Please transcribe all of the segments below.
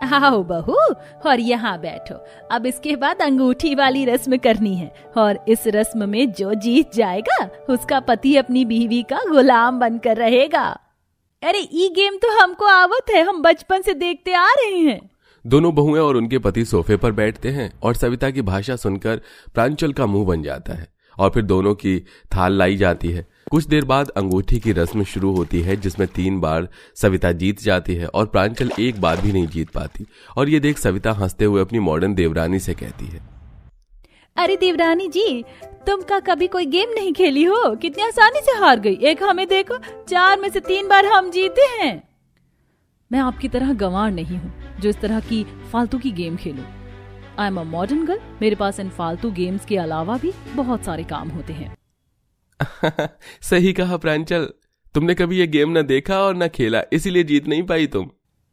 आओ बहू और यहाँ बैठो। अब इसके बाद अंगूठी वाली रस्म करनी है और इस रस्म में जो जीत जाएगा उसका पति अपनी बीवी का गुलाम बनकर रहेगा। अरे ये गेम तो हमको आवत है, हम बचपन से देखते आ रहे हैं। दोनों बहुएं और उनके पति सोफे पर बैठते हैं और सविता की भाषा सुनकर प्रांजल का मुंह बन जाता है और फिर दोनों की थाल लाई जाती है। कुछ देर बाद अंगूठी की रस्म शुरू होती है जिसमें 3 बार सविता जीत जाती है और प्रांजल एक बार भी नहीं जीत पाती। और ये देख सविता हंसते हुए अपनी मॉडर्न देवरानी से कहती है, अरे देवरानी जी, तुम का कभी कोई गेम नहीं खेली हो? कितनी आसानी से हार गई। एक हमें देखो, 4 में से 3 बार हम जीते हैं। मैं आपकी तरह गंवार नहीं हूँ जो इस तरह की फालतू की गेम खेलूं। I am a modern girl. मेरे पास इन फालतू गेम्स के अलावा भी बहुत सारे काम होते हैं। सही कहा प्रांजल, तुमने कभी ये गेम न देखा और न खेला, इसीलिए जीत नहीं पाई तुम।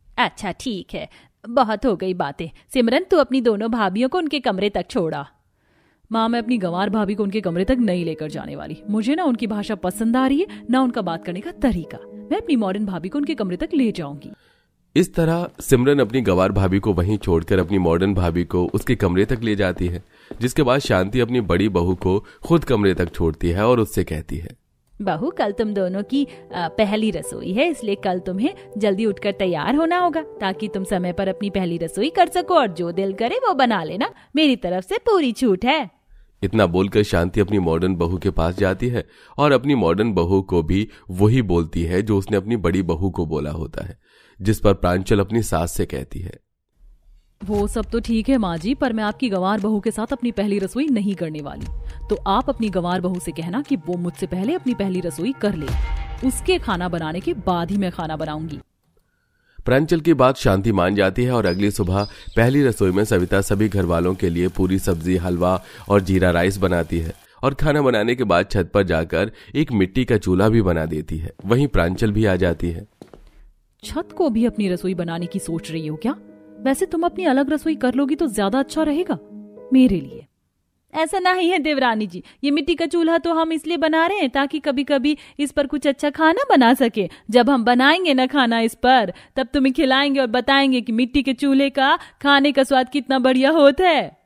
अच्छा ठीक है, बहुत हो गई बातें। सिमरन, तू अपनी दोनों भाभियों को उनके कमरे तक छोड़ा। माँ, मैं अपनी गंवार भाभी को उनके कमरे तक नहीं लेकर जाने वाली। मुझे ना उनकी भाषा पसंद आ रही है, ना उनका बात करने का तरीका। मैं अपनी मॉडर्न भाभी को उनके कमरे तक ले जाऊंगी। इस तरह सिमरन अपनी गंवार भाभी को वहीं छोड़कर अपनी मॉडर्न भाभी को उसके कमरे तक ले जाती है, जिसके बाद शांति अपनी बड़ी बहू को खुद कमरे तक छोड़ती है और उससे कहती है, बहू, कल तुम दोनों की पहली रसोई है, इसलिए कल तुम्हें जल्दी उठकर तैयार होना होगा ताकि तुम समय पर अपनी पहली रसोई कर सको और जो दिल करे वो बना लेना। मेरी तरफ से पूरी छूट है। इतना बोलकर शांति अपनी मॉडर्न बहू के पास जाती है और अपनी मॉडर्न बहू को भी वही बोलती है जो उसने अपनी बड़ी बहू को बोला होता है, जिस पर प्रांजल अपनी सास से कहती है, वो सब तो ठीक है माँ जी, पर मैं आपकी गंवार बहू के साथ अपनी पहली रसोई नहीं करने वाली। तो आप अपनी गंवार बहू से कहना कि वो मुझसे पहले अपनी पहली रसोई कर ले, उसके खाना बनाने के बाद ही मैं खाना बनाऊंगी। प्रांजल की बात शांति मान जाती है और अगली सुबह पहली रसोई में सविता सभी घर वालों के लिए पूरी सब्जी, हलवा और जीरा राइस बनाती है और खाना बनाने के बाद छत पर जाकर एक मिट्टी का चूल्हा भी बना देती है। वहीं प्रांजल भी आ जाती है। छत को भी अपनी रसोई बनाने की सोच रही हो क्या? वैसे तुम अपनी अलग रसोई कर लोगी तो ज्यादा अच्छा रहेगा मेरे लिए। ऐसा नहीं है देवरानी जी, ये मिट्टी का चूल्हा तो हम इसलिए बना रहे हैं ताकि कभी कभी इस पर कुछ अच्छा खाना बना सके। जब हम बनाएंगे ना खाना इस पर, तब तुम्हें खिलाएंगे और बताएंगे कि मिट्टी के चूल्हे का खाने का स्वाद कितना बढ़िया होता है।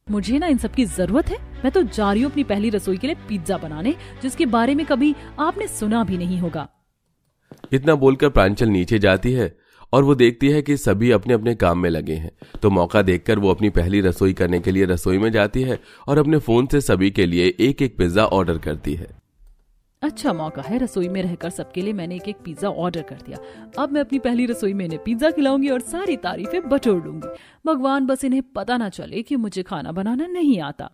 मुझे ना इन सब की जरूरत है। मैं तो जा रही हूँ अपनी पहली रसोई के लिए पिज्जा बनाने, जिसके बारे में कभी आपने सुना भी नहीं होगा। इतना बोलकर प्रांजल नीचे जाती है और वो देखती है कि सभी अपने अपने काम में लगे हैं, तो मौका देखकर वो अपनी पहली रसोई करने के लिए रसोई में जाती है और अपने फोन से सभी के लिए एक एक पिज्जा ऑर्डर करती है। अच्छा मौका है, रसोई में रहकर सबके लिए मैंने एक एक पिज्जा ऑर्डर कर दिया। अब मैं अपनी पहली रसोई में इन्हें पिज्जा खिलाऊंगी और सारी तारीफें बटोर लूंगी। भगवान बस इन्हें पता ना चले कि मुझे खाना बनाना नहीं आता।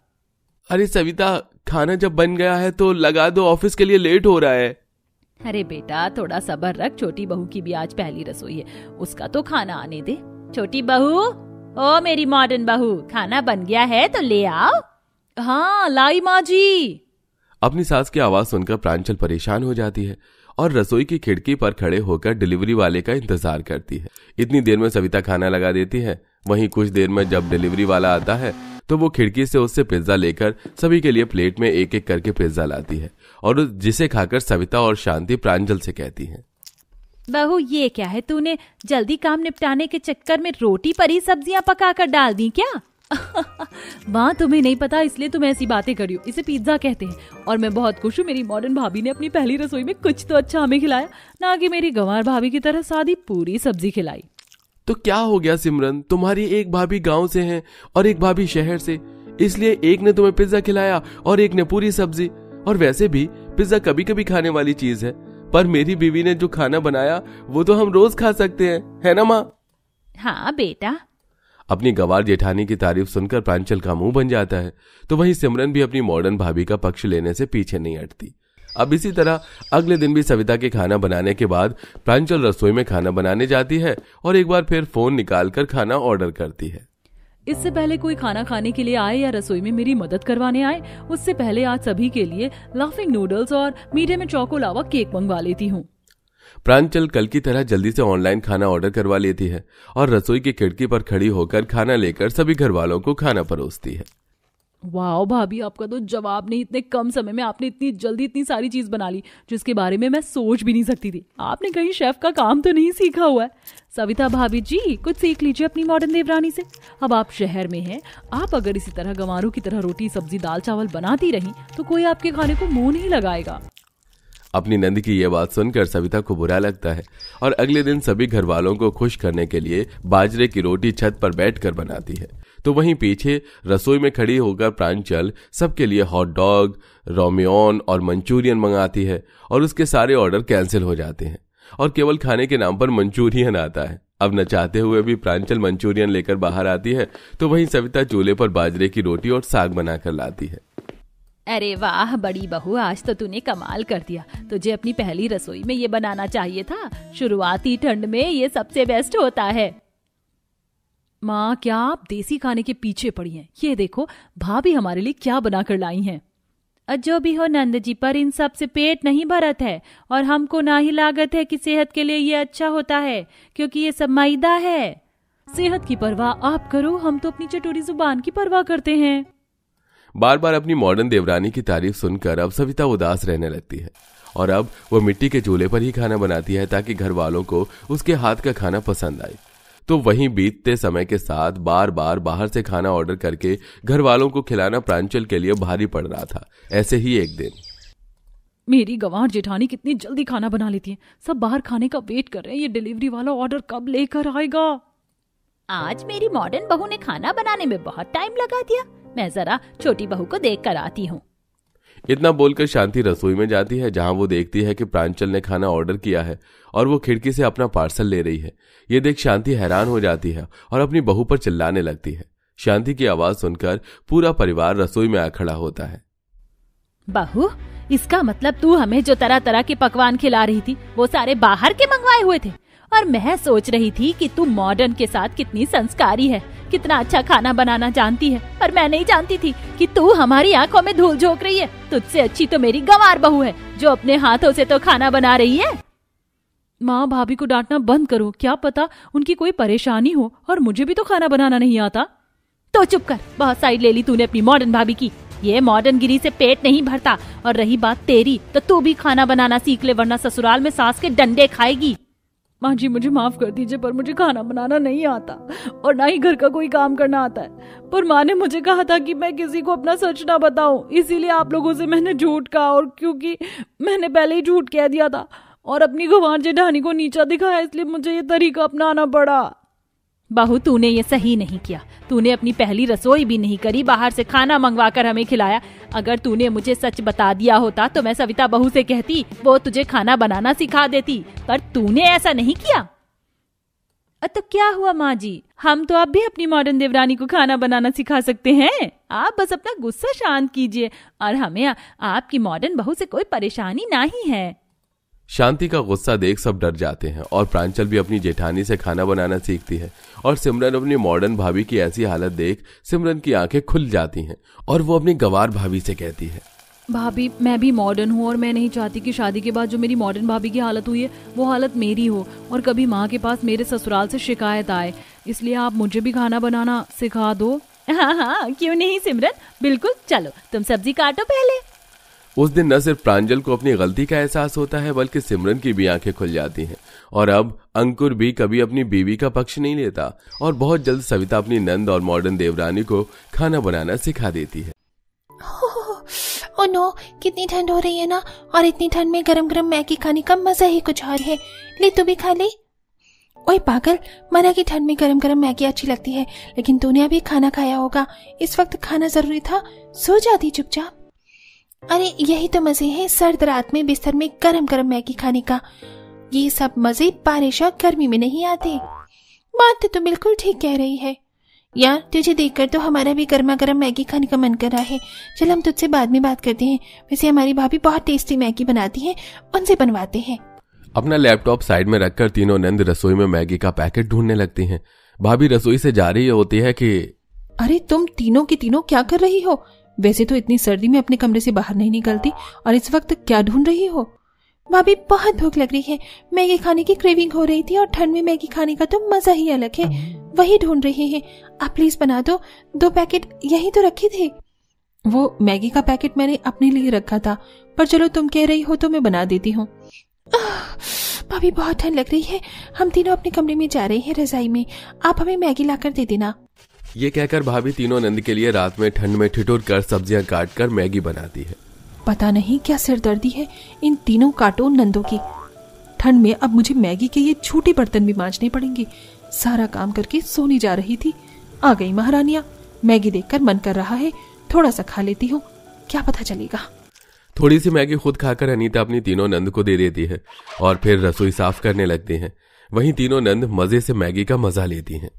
अरे सविता, खाना जब बन गया है तो लगा दो, ऑफिस के लिए लेट हो रहा है। अरे बेटा, थोड़ा सब्र रख। छोटी बहू की भी आज पहली रसोई है, उसका तो खाना आने दे। छोटी बहू, ओ मेरी मॉडर्न बहू, खाना बन गया है तो ले आओ। हाँ लाई माँ जी। अपनी सास की आवाज सुनकर प्रांजल परेशान हो जाती है और रसोई की खिड़की पर खड़े होकर डिलीवरी वाले का इंतजार करती है। इतनी देर में सविता खाना लगा देती है। वहीं कुछ देर में जब डिलीवरी वाला आता है तो वो खिड़की से उससे पिज्जा लेकर सभी के लिए प्लेट में एक एक करके पिज्जा लाती है और जिसे खाकर सविता और शांति प्रांजल से कहती हैं, बहू ये क्या है, तूने जल्दी काम निपटाने के चक्कर में रोटी पर ही सब्जियां पकाकर डाल दी क्या? माँ तुम्हें नहीं पता इसलिए तुम ऐसी बातें करी हो। इसे पिज्जा कहते हैं और मैं बहुत खुश हूँ मेरी मॉडर्न भाभी ने अपनी पहली रसोई में कुछ तो अच्छा हमें खिलाया, ना कि मेरी गंवार भाभी की तरह सादी पूरी सब्जी खिलाई। तो क्या हो गया सिमरन, तुम्हारी एक भाभी गांव से है और एक भाभी शहर से, इसलिए एक ने तुम्हें पिज्जा खिलाया और एक ने पूरी सब्जी। और वैसे भी पिज्जा कभी कभी खाने वाली चीज है, पर मेरी बीवी ने जो खाना बनाया वो तो हम रोज खा सकते हैं, है ना माँ? हाँ बेटा। अपनी गंवार जेठानी की तारीफ सुनकर प्रांजल का मुंह बन जाता है, तो वहीं सिमरन भी अपनी मॉडर्न भाभी का पक्ष लेने से पीछे नहीं हटती। अब इसी तरह अगले दिन भी सविता के खाना बनाने के बाद प्रांजल रसोई में खाना बनाने जाती है और एक बार फिर फोन निकालकर खाना ऑर्डर करती है। इससे पहले कोई खाना खाने के लिए आए या रसोई में मेरी मदद करवाने आए, उससे पहले आज सभी के लिए लाफिंग नूडल्स और मीठे में चौको लावा केक मंगवा लेती हूँ। प्रांजल कल की तरह जल्दी से ऑनलाइन खाना ऑर्डर करवा लेती है और रसोई की खिड़की पर खड़ी होकर खाना लेकर सभी घर वालों को खाना परोसती है। वाह भाभी, आपका तो जवाब नहीं। इतने कम समय में आपने इतनी जल्दी इतनी सारी चीज बना ली जिसके बारे में मैं सोच भी नहीं सकती थी। आपने कहीं शेफ का काम तो नहीं सीखा हुआ है? सविता भाभी जी, कुछ सीख लीजिए अपनी मॉडर्न देवरानी से। अब आप शहर में हैं, आप अगर इसी तरह गंवारों की तरह रोटी सब्जी दाल चावल बनाती रही तो कोई आपके खाने को मुंह नहीं लगाएगा। अपनी नंद की यह बात सुनकर सविता को बुरा लगता है और अगले दिन सभी घर वालों को खुश करने के लिए बाजरे की रोटी छत पर बैठकर बनाती है। तो वहीं पीछे रसोई में खड़ी होकर प्रांजल सबके लिए हॉट डॉग, रोमियोन और मंचूरियन मंगाती है और उसके सारे ऑर्डर कैंसिल हो जाते हैं और केवल खाने के नाम पर मंचूरियन आता है। अब न चाहते हुए भी प्रांजल मंचूरियन लेकर बाहर आती है तो वहीं सविता चूल्हे पर बाजरे की रोटी और साग बनाकर लाती है। अरे वाह बड़ी बहू, आज तो तूने कमाल कर दिया। तुझे अपनी पहली रसोई में ये बनाना चाहिए था। शुरुआती ठंड में ये सबसे बेस्ट होता है। माँ, क्या आप देसी खाने के पीछे पड़ी हैं? ये देखो भाभी हमारे लिए क्या बनाकर लाई हैं। जो भी हो नंद जी, पर इन सब से पेट नहीं भरत है और हमको ना ही लागत है कि सेहत के लिए ये अच्छा होता है, क्योंकि ये सब मैदा है। सेहत की परवाह आप करो, हम तो अपनी चटोरी जुबान की परवाह करते हैं। बार बार अपनी मॉडर्न देवरानी की तारीफ सुनकर अब सविता उदास रहने लगती है और अब वो मिट्टी के चूल्हे पर ही खाना बनाती है ताकि घर वालों को उसके हाथ का खाना पसंद आए। तो वहीं बीतते समय के साथ बार बार बाहर से खाना ऑर्डर करके घर वालों को खिलाना प्रांजल के लिए भारी पड़ रहा था। ऐसे ही एक दिन मेरी गंवार जेठानी कितनी जल्दी खाना बना लेती है। सब बाहर खाने का वेट कर रहे हैं, ये डिलीवरी वाला ऑर्डर कब लेकर आएगा। आज मेरी मॉडर्न बहू ने खाना बनाने में बहुत टाइम लगा दिया। मैं जरा छोटी बहू को देख कर आती हूँ। इतना बोलकर शांति रसोई में जाती है जहां वो देखती है कि प्रांजल ने खाना ऑर्डर किया है और वो खिड़की से अपना पार्सल ले रही है। ये देख शांति हैरान हो जाती है और अपनी बहू पर चिल्लाने लगती है। शांति की आवाज सुनकर पूरा परिवार रसोई में आ खड़ा होता है। बहू, इसका मतलब तू हमें जो तरह तरह के पकवान खिला रही थी वो सारे बाहर के मंगवाए हुए थे? और मैं सोच रही थी कि तू मॉडर्न के साथ कितनी संस्कारी है, कितना अच्छा खाना बनाना जानती है, पर मैं नहीं जानती थी कि तू हमारी आंखों में धूल झोंक रही है। तुझसे अच्छी तो मेरी गंवार बहू है जो अपने हाथों से तो खाना बना रही है। माँ, भाभी को डांटना बंद करो। क्या पता उनकी कोई परेशानी हो और मुझे भी तो खाना बनाना नहीं आता। तो चुप कर, बहुत साइड ले ली तूने अपनी मॉडर्न भाभी की। ये मॉडर्न गिरी से पेट नहीं भरता। और रही बात तेरी, तो तू भी खाना बनाना सीख ले, वरना ससुराल में सास के डंडे खाएगी। माँ जी, मुझे माफ कर दीजिए, पर मुझे खाना बनाना नहीं आता और ना ही घर का कोई काम करना आता है। पर माँ ने मुझे कहा था कि मैं किसी को अपना सच ना बताऊं, इसीलिए आप लोगों से मैंने झूठ कहा। और क्योंकि मैंने पहले ही झूठ कह दिया था और अपनी गंवार जेठानी को नीचा दिखाया, इसलिए मुझे ये तरीका अपनाना पड़ा। बहू, तूने ये सही नहीं किया। तूने अपनी पहली रसोई भी नहीं करी, बाहर से खाना मंगवाकर हमें खिलाया। अगर तूने मुझे सच बता दिया होता तो मैं सविता बहू से कहती, वो तुझे खाना बनाना सिखा देती, पर तूने ऐसा नहीं किया। तो क्या हुआ माँ जी, हम तो अब भी अपनी मॉडर्न देवरानी को खाना बनाना सिखा सकते हैं। आप बस अपना गुस्सा शांत कीजिए और हमें आपकी मॉडर्न बहू से कोई परेशानी नहीं है। शांति का गुस्सा देख सब डर जाते हैं और प्रांजल भी अपनी जेठानी से खाना बनाना सीखती है और सिमरन अपनी मॉडर्न भाभी की ऐसी हालत देख सिमरन की आंखें खुल जाती हैं और वो अपनी गंवार भाभी से कहती है, भाभी, मैं भी मॉडर्न हूँ और मैं नहीं चाहती कि शादी के बाद जो मेरी मॉडर्न भाभी की हालत हुई है वो हालत मेरी हो और कभी माँ के पास मेरे ससुराल से शिकायत आए। इसलिए आप मुझे भी खाना बनाना सिखा दो। हाँ हाँ, क्यों नहीं सिमरन, बिल्कुल। चलो तुम सब्जी काटो पहले। उस दिन न सिर्फ प्रांजल को अपनी गलती का एहसास होता है बल्कि सिमरन की भी आंखें खुल जाती हैं और अब अंकुर भी कभी अपनी बीवी का पक्ष नहीं लेता और बहुत जल्द सविता अपनी नंद और मॉडर्न देवरानी को खाना बनाना सिखा देती है। ओह नो, कितनी ठंड हो रही है ना, और इतनी ठंड में गरम गरम मैगी खाने का मजा ही कुछ और है। ले तू भी खा ले। ओए पागल, मना की ठंड में गरम गरम मैगी अच्छी लगती है, लेकिन तूने अभी खाना खाया होगा, इस वक्त खाना जरूरी था, सो जाती चुपचाप। अरे यही तो मजे हैं सर्द रात में बिस्तर में गरम गरम मैगी खाने का। ये सब मजे बारिश और गर्मी में नहीं आते। बात तो बिल्कुल ठीक कह रही है यार, तुझे देखकर तो हमारा भी गर्मा गर्म मैगी खाने का मन कर रहा है। चल हम तुझसे बाद में बात करते हैं। वैसे हमारी भाभी बहुत टेस्टी मैगी बनाती है, उनसे बनवाते हैं। अपना लैपटॉप साइड में रखकर तीनों नंद रसोई में मैगी का पैकेट ढूंढने लगती हैं। भाभी रसोई से जा रही होती है कि अरे तुम तीनों की तीनों क्या कर रही हो? वैसे तो इतनी सर्दी में अपने कमरे से बाहर नहीं निकलती और इस वक्त क्या ढूंढ रही हो? भाभी बहुत भूख लग रही है, मैगी खाने की क्रेविंग हो रही थी और ठंड में मैगी खाने का तो मजा ही अलग है, वही ढूंढ रहे हैं। आप प्लीज बना दो, 2 पैकेट यही तो रखे थे। वो मैगी का पैकेट मैंने अपने लिए रखा था, पर चलो तुम कह रही हो तो मैं बना देती हूँ। भाभी बहुत ठंड लग रही है, हम तीनों अपने कमरे में जा रहे हैं रजाई में, आप हमें मैगी लाकर दे देना। ये कहकर भाभी तीनों नंद के लिए रात में ठंड में ठिठुर कर सब्जियां काट कर मैगी बनाती है। पता नहीं क्या सिरदर्दी है इन तीनों कार्टून नंदों की। ठंड में अब मुझे मैगी के ये छोटे बर्तन भी मांजने पड़ेंगे। सारा काम करके सोने जा रही थी, आ गई महारानियां। मैगी देखकर मन कर रहा है थोड़ा सा खा लेती हूँ, क्या पता चलेगा। थोड़ी सी मैगी खुद खाकर अनीता अपनी तीनों नंद को दे देती है और फिर रसोई साफ करने लगती हैं। वहीं तीनों नंद मजे से मैगी का मजा लेती हैं।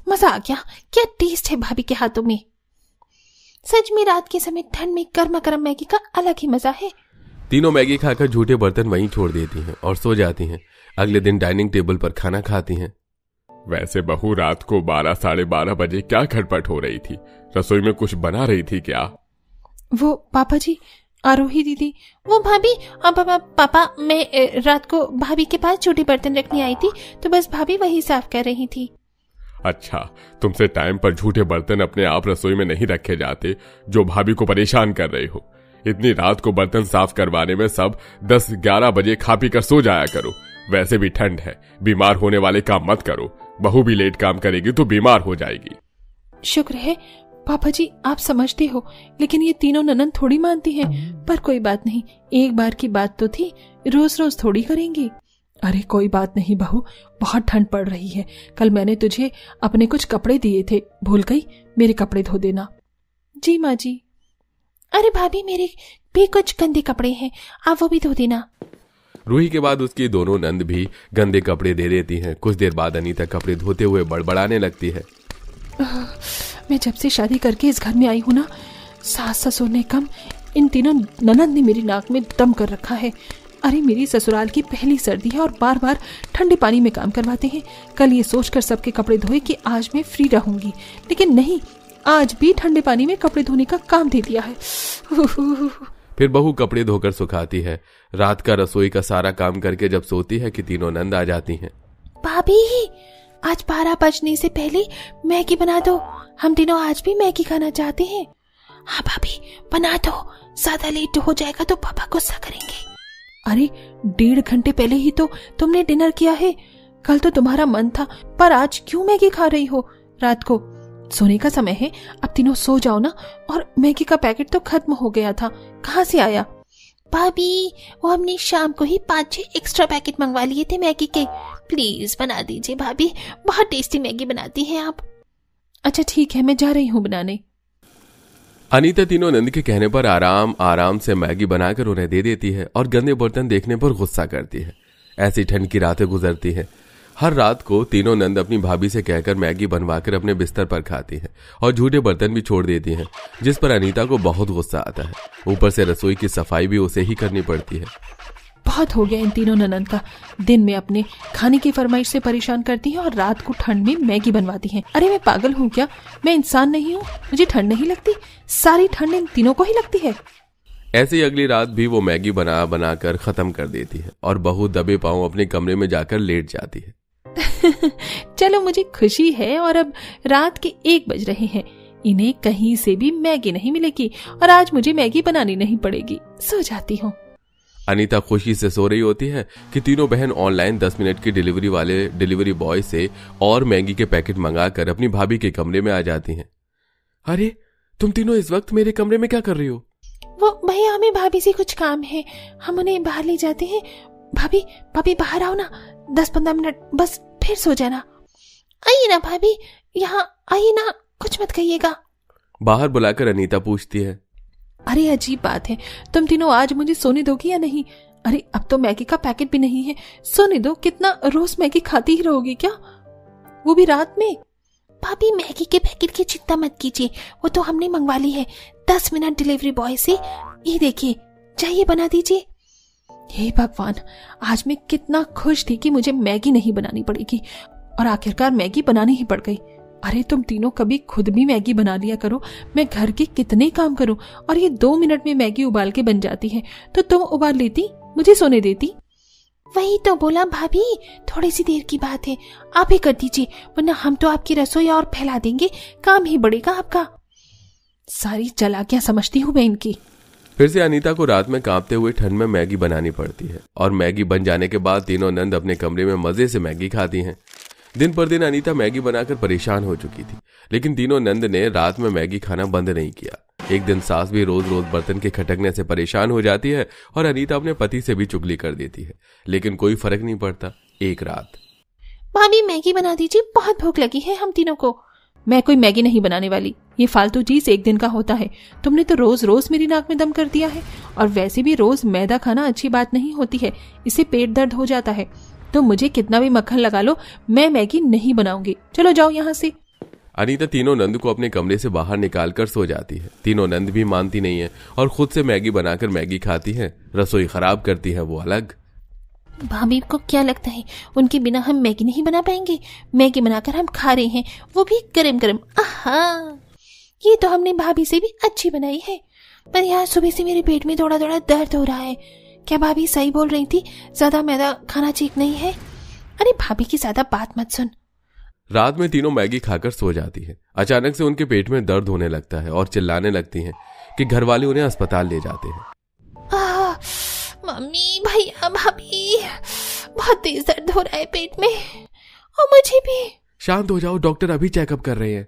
मजा आ गया, क्या टेस्ट है भाभी के हाथों में। सच में रात के समय ठंड में गर्मा गर्म मैगी का अलग ही मजा है। तीनों मैगी खाकर झूठे बर्तन वहीं छोड़ देती हैं और सो जाती हैं। अगले दिन डाइनिंग टेबल पर खाना खाती हैं। वैसे बहू रात को 12 साढ़े 12 बजे क्या खटपट हो रही थी? रसोई में कुछ बना रही थी क्या? वो पापा जी, आरोही दीदी, वो भाभी, पापा मैं रात को भाभी के पास छोटे बर्तन रखने आई थी तो बस भाभी वही साफ कर रही थी। अच्छा, तुमसे टाइम पर झूठे बर्तन अपने आप रसोई में नहीं रखे जाते जो भाभी को परेशान कर रहे हो। इतनी रात को बर्तन साफ करवाने में सब 10-11 बजे खा पी कर सो जाया करो। वैसे भी ठंड है, बीमार होने वाले काम मत करो। बहू भी लेट काम करेगी तो बीमार हो जाएगी। शुक्र है पापा जी आप समझते हो, लेकिन ये तीनों ननद थोड़ी मानती हैं। पर कोई बात नहीं, एक बार की बात तो थी, रोज रोज थोड़ी करेंगी। अरे कोई बात नहीं बहू, बहुत ठंड पड़ रही है। कल मैंने तुझे अपने कुछ कपड़े दिए थे, भूल गई? मेरे कपड़े धो देना। जी माँ जी। अरे भाभी मेरे भी कुछ गंदे कपड़े हैं, आप वो भी धो देना। रूही के बाद उसकी दोनों नंद भी गंदे कपड़े दे देती हैं। कुछ देर बाद अनीता कपड़े धोते हुए बड़बड़ाने लगती है। मैं जब से शादी करके इस घर में आई हूँ ना, सास ससुर ने कम, इन तीनों ननद ने मेरी नाक में दम कर रखा है। अरे मेरी ससुराल की पहली सर्दी है और बार बार ठंडे पानी में काम करवाते हैं। कल ये सोचकर सबके कपड़े धोए कि आज मैं फ्री रहूंगी, लेकिन नहीं, आज भी ठंडे पानी में कपड़े धोने का काम दे दिया है। फिर बहू कपड़े धोकर सुखाती है। रात का रसोई का सारा काम करके जब सोती है कि तीनों नंद आ जाती हैं। भाभी आज 12 बजने से पहले मैगी बना दो, हम तीनों आज भी मैगी खाना चाहते हैं। हाँ भाभी बना दो, ज्यादा लेट हो जाएगा तो पापा गुस्सा करेंगे। अरे 1.5 घंटे पहले ही तो तुमने डिनर किया है। कल तो तुम्हारा मन था, पर आज क्यों मैगी खा रही हो? रात को सोने का समय है, अब तीनों सो जाओ ना। और मैगी का पैकेट तो खत्म हो गया था, कहाँ से आया? भाभी वो हमने शाम को ही 5-6 एक्स्ट्रा पैकेट मंगवा लिए थे मैगी के, प्लीज बना दीजिए भाभी, बहुत टेस्टी मैगी बनाती हैं आप। अच्छा ठीक है, मैं जा रही हूँ बनाने। अनीता तीनों नंद के कहने पर आराम आराम से मैगी बनाकर उन्हें दे देती है और गंदे बर्तन देखने पर गुस्सा करती है। ऐसी ठंड की रातें गुजरती हैं। हर रात को तीनों नंद अपनी भाभी से कहकर मैगी बनवाकर अपने बिस्तर पर खाती हैं और झूठे बर्तन भी छोड़ देती हैं, जिस पर अनीता को बहुत गुस्सा आता है। ऊपर से रसोई की सफाई भी उसे ही करनी पड़ती है। बहुत हो गया इन तीनों ननद का। दिन में अपने खाने की फरमाइश से परेशान करती है और रात को ठंड में मैगी बनवाती हैं। अरे मैं पागल हूँ क्या? मैं इंसान नहीं हूँ? मुझे ठंड नहीं लगती? सारी ठंड इन तीनों को ही लगती है। ऐसे ही अगली रात भी वो मैगी बना बना कर खत्म कर देती है और बहू दबे पांव अपने कमरे में जाकर लेट जाती है। चलो मुझे खुशी है, और अब रात के 1 बज रहे हैं। इन्हें कहीं से भी मैगी नहीं मिलेगी और आज मुझे मैगी बनानी नहीं पड़ेगी। सो जाती हूँ। अनीता खुशी से सो रही होती है कि तीनों बहन ऑनलाइन 10 मिनट की डिलीवरी वाले डिलीवरी बॉय से और मैगी के पैकेट मंगाकर अपनी भाभी के कमरे में आ जाती हैं। अरे तुम तीनों इस वक्त मेरे कमरे में क्या कर रही हो? वो भैया हमें भाभी से कुछ काम है, हम उन्हें बाहर ले जाते हैं। भाभी बाहर आओ ना, 10-15 मिनट बस, फिर सो जाना। आइए ना भाभी, यहाँ आइए ना, कुछ मत कहिएगा। बाहर बुलाकर अनीता पूछती है। अरे अजीब बात है, तुम तीनों आज मुझे सोने दोगी या नहीं? अरे अब तो मैगी का पैकेट भी नहीं है, सोने दो। कितना रोज मैगी खाती ही रहोगी क्या, वो भी रात में? भाभी मैगी के पैकेट की चिंता मत कीजिए, वो तो हमने मंगवा ली है 10 मिनट डिलीवरी बॉय से। ये देखिए, चाहिए बना दीजिए। हे भगवान, आज मैं कितना खुश थी कि मुझे मैगी नहीं बनानी पड़ेगी, और आखिरकार मैगी बनानी ही पड़ गई। अरे तुम तीनों कभी खुद भी मैगी बना लिया करो, मैं घर के कितने काम करूं, और ये 2 मिनट में मैगी उबाल के बन जाती है, तो तुम उबाल लेती, मुझे सोने देती। वही तो बोला भाभी, थोड़ी सी देर की बात है, आप ही कर दीजिए, वरना हम तो आपकी रसोई और फैला देंगे, काम ही बढ़ेगा आपका। सारी चालाकियां समझती हूँ मैं इनकी। फिर से अनीता को रात में कांपते हुए ठंड में मैगी बनानी पड़ती है और मैगी बन जाने के बाद तीनों नंद अपने कमरे में मजे से मैगी खाती हैं। दिन पर दिन अनीता मैगी बनाकर परेशान हो चुकी थी, लेकिन तीनों नंद ने रात में मैगी खाना बंद नहीं किया। एक दिन सास भी रोज रोज बर्तन के खटकने से परेशान हो जाती है और अनीता अपने पति से भी चुगली कर देती है, लेकिन कोई फर्क नहीं पड़ता। एक रात, भाभी मैगी बना दीजिए, बहुत भूख लगी है हम तीनों को। मैं कोई मैगी नहीं बनाने वाली, ये फालतू चीज एक दिन का होता है। तुमने तो रोज रोज मेरी नाक में दम कर दिया है, और वैसे भी रोज मैदा खाना अच्छी बात नहीं होती है, इससे पेट दर्द हो जाता है। तो मुझे कितना भी मक्खन लगा लो, मैं मैगी नहीं बनाऊंगी, चलो जाओ यहाँ से। अनीता तीनों नंद को अपने कमरे से बाहर निकालकर सो जाती है। तीनों नंद भी मानती नहीं है और खुद से मैगी बनाकर मैगी खाती है। रसोई खराब करती है वो अलग। भाभी को क्या लगता है उनके बिना हम मैगी नहीं बना पाएंगे? मैगी बनाकर हम खा रहे हैं, वो भी गरम गरम। आहा, ये तो हमने भाभी से भी अच्छी बनाई है। पर यार सुबह से मेरे पेट में थोड़ा थोड़ा दर्द हो रहा है। क्या भाभी सही बोल रही थी, ज्यादा मैदा खाना ठीक नहीं है? अरे भाभी की ज्यादा बात मत सुन। रात में तीनों मैगी खाकर सो जाती है। अचानक से उनके पेट में दर्द होने लगता है और चिल्लाने लगती हैं कि घर वाले उन्हें अस्पताल ले जाते हैं। मम्मी, भैया, भाभी, बहुत तेज दर्द हो रहा है पेट में, और मुझे भी। शांत हो जाओ, डॉक्टर अभी चेकअप कर रहे हैं।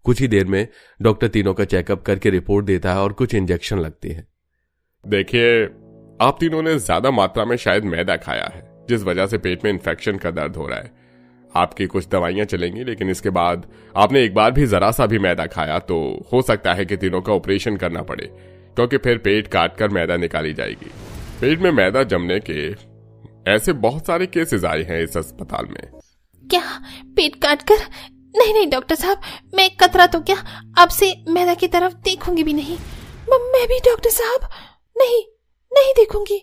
कुछ ही देर में डॉक्टर तीनों का चेकअप करके रिपोर्ट देता है और कुछ इंजेक्शन लगते हैं। देखिए, आप तीनों ने ज्यादा मात्रा में शायद मैदा खाया है, जिस वजह से पेट में इन्फेक्शन का दर्द हो रहा है। आपकी कुछ दवाइयां चलेंगी, लेकिन इसके बाद आपने एक बार भी जरा सा भी मैदा खाया तो हो सकता है कि तीनों का ऑपरेशन करना पड़े, क्योंकि फिर पेट काट कर मैदा निकाली जाएगी। पेट में मैदा जमने के ऐसे बहुत सारे केसेस आए हैं इस अस्पताल में। क्या पेट काट कर? नहीं नहीं डॉक्टर साहब, मैं कतरा तो क्या, अब से मैदा की तरफ देखूंगी भी नहीं। मैं भी डॉक्टर साहब नहीं देखूंगी,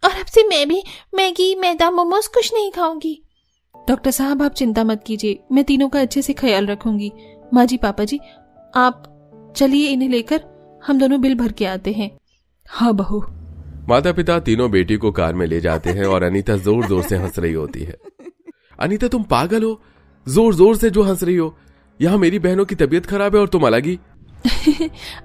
और अब से मैं भी मैगी, मैदा, मोमोज कुछ नहीं खाऊंगी। डॉक्टर साहब आप चिंता मत कीजिए, मैं तीनों का अच्छे से ख्याल रखूंगी। माँ जी, पापा जी, आप चलिए, इन्हें लेकर हम दोनों बिल भर के आते हैं। हाँ बहू। माता पिता तीनों बेटी को कार में ले जाते हैं और अनीता जोर जोर से हंस रही होती है। अनीता तुम पागल हो, जोर जोर से जो हंस रही हो? यहाँ मेरी बहनों की तबीयत खराब है और तुम अलग ही।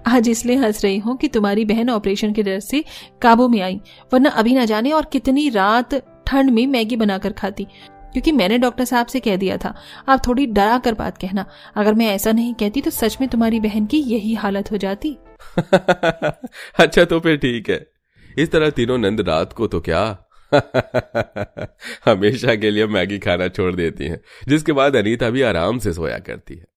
आज इसलिए हंस रही हूँ कि तुम्हारी बहन ऑपरेशन के डर से काबू में आई, वरना अभी न जाने और कितनी रात ठंड में मैगी बनाकर खाती। क्योंकि मैंने डॉक्टर साहब से कह दिया था, आप थोड़ी डरा कर बात कहना। अगर मैं ऐसा नहीं कहती तो सच में तुम्हारी बहन की यही हालत हो जाती। अच्छा तो फिर ठीक है। इस तरह तीनों नंद रात को तो क्या हमेशा के लिए मैगी खाना छोड़ देती हैं, जिसके बाद अनीता भी आराम से सोया करती है।